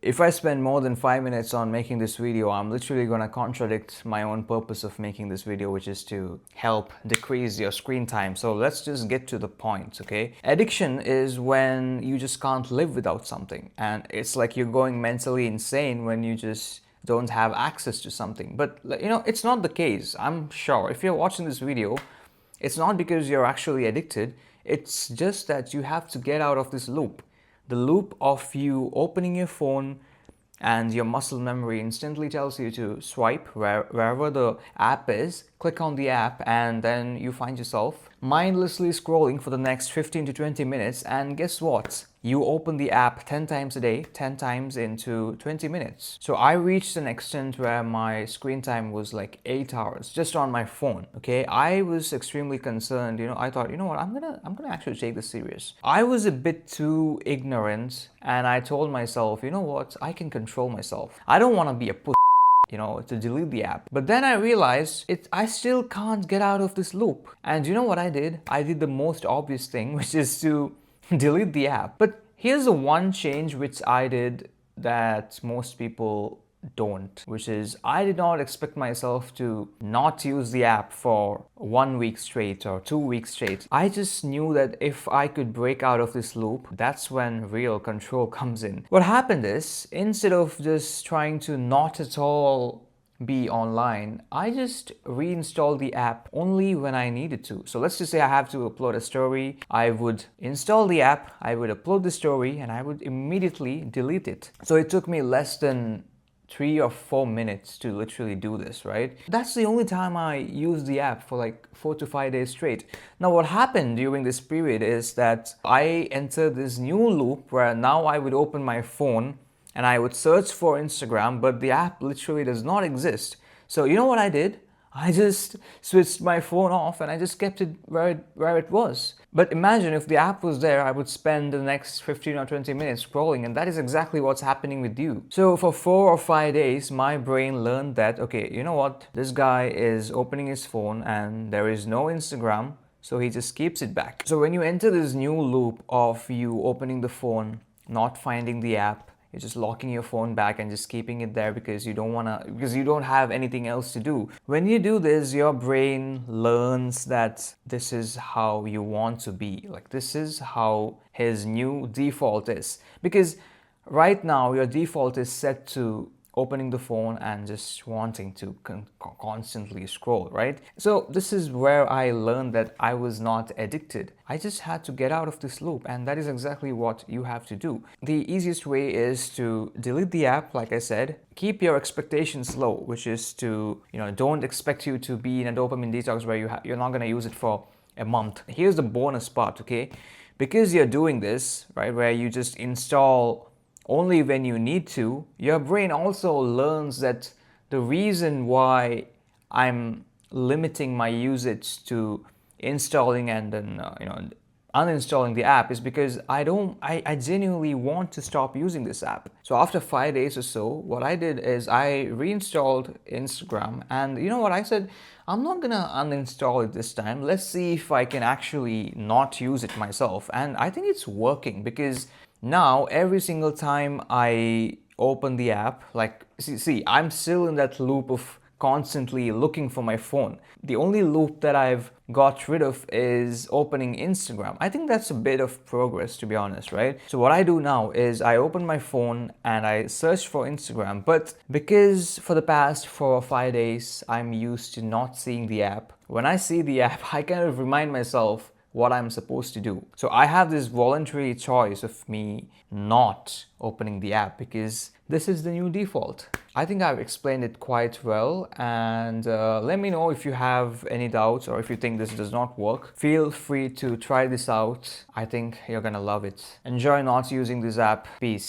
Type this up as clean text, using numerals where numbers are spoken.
If I spend more than 5 minutes on making this video, I'm literally gonna contradict my own purpose of making this video, which is to help decrease your screen time. So let's just get to the point, okay? Addiction is when you just can't live without something. And it's like you're going mentally insane when you just don't have access to something. But it's not the case. I'm sure if you're watching this video, it's not because you're actually addicted. It's just that you have to get out of this loop. The loop of you opening your phone and your muscle memory instantly tells you to swipe wherever the app is, click on the app, and then you find yourself mindlessly scrolling for the next 15 to 20 minutes. And guess what? You open the app 10 times a day, 10 times into 20 minutes. So I reached an extent where my screen time was like 8 hours just on my phone. Okay, I was extremely concerned. I thought, what, I'm gonna actually take this serious. I was a bit too ignorant, and I told myself, what, I can control myself. I don't want to be a pussy, to delete the app. But then I realized I still can't get out of this loop. And you know what I did? I did the most obvious thing, which is to delete the app. But here's the one change which I did that most people don't, which is I did not expect myself to not use the app for 1 week straight or 2 weeks straight. I just knew that if I could break out of this loop, that's when real control comes in. What happened is, instead of just trying to not at all be online, I just reinstalled the app only when I needed to. So let's just say I have to upload a story. I would install the app, I would upload the story, and I would immediately delete it. So it took me less than 3 or 4 minutes to literally do this, right? That's the only time I used the app for like 4 to 5 days straight. Now what happened during this period is that I entered this new loop where now I would open my phone and I would search for Instagram, but the app literally does not exist. So you know what I did? I just switched my phone off and I just kept it where it was. But imagine if the app was there, I would spend the next 15 or 20 minutes scrolling, and that is exactly what's happening with you. So for 4 or 5 days, my brain learned that, okay, you know what? This guy is opening his phone and there is no Instagram, so he just keeps it back. So when you enter this new loop of you opening the phone, not finding the app, you're just locking your phone back and just keeping it there because you don't have anything else to do. When you do this, your brain learns that this is how you want to be. Like, this is how his new default is. Because right now your default is set to opening the phone and just wanting to constantly scroll, right? So this is where I learned that I was not addicted. I just had to get out of this loop, and that is exactly what you have to do. The easiest way is to delete the app, like I said. Keep your expectations low, which is to, don't expect you to be in a dopamine detox where you're not gonna use it for a month. Here's the bonus part, okay? Because you're doing this, right, where you just install only when you need to, your brain also learns that the reason why I'm limiting my usage to installing and then uninstalling the app is because I genuinely want to stop using this app. So after 5 days or so, what I did is I reinstalled Instagram, and you know what I said? I'm not gonna uninstall it this time. Let's see if I can actually not use it myself. And I think it's working, because now every single time I open the app, like, see, I'm still in that loop of constantly looking for my phone. The only loop that I've got rid of is opening Instagram. I think that's a bit of progress, to be honest, right? So what I do now is I open my phone and I search for Instagram, but because for the past 4 or 5 days I'm used to not seeing the app, when I see the app, I kind of remind myself what I'm supposed to do. So I have this voluntary choice of me not opening the app because this is the new default. I think I've explained it quite well, and let me know if you have any doubts or if you think this does not work. Feel free to try this out. I think you're gonna love it. Enjoy not using this app. Peace.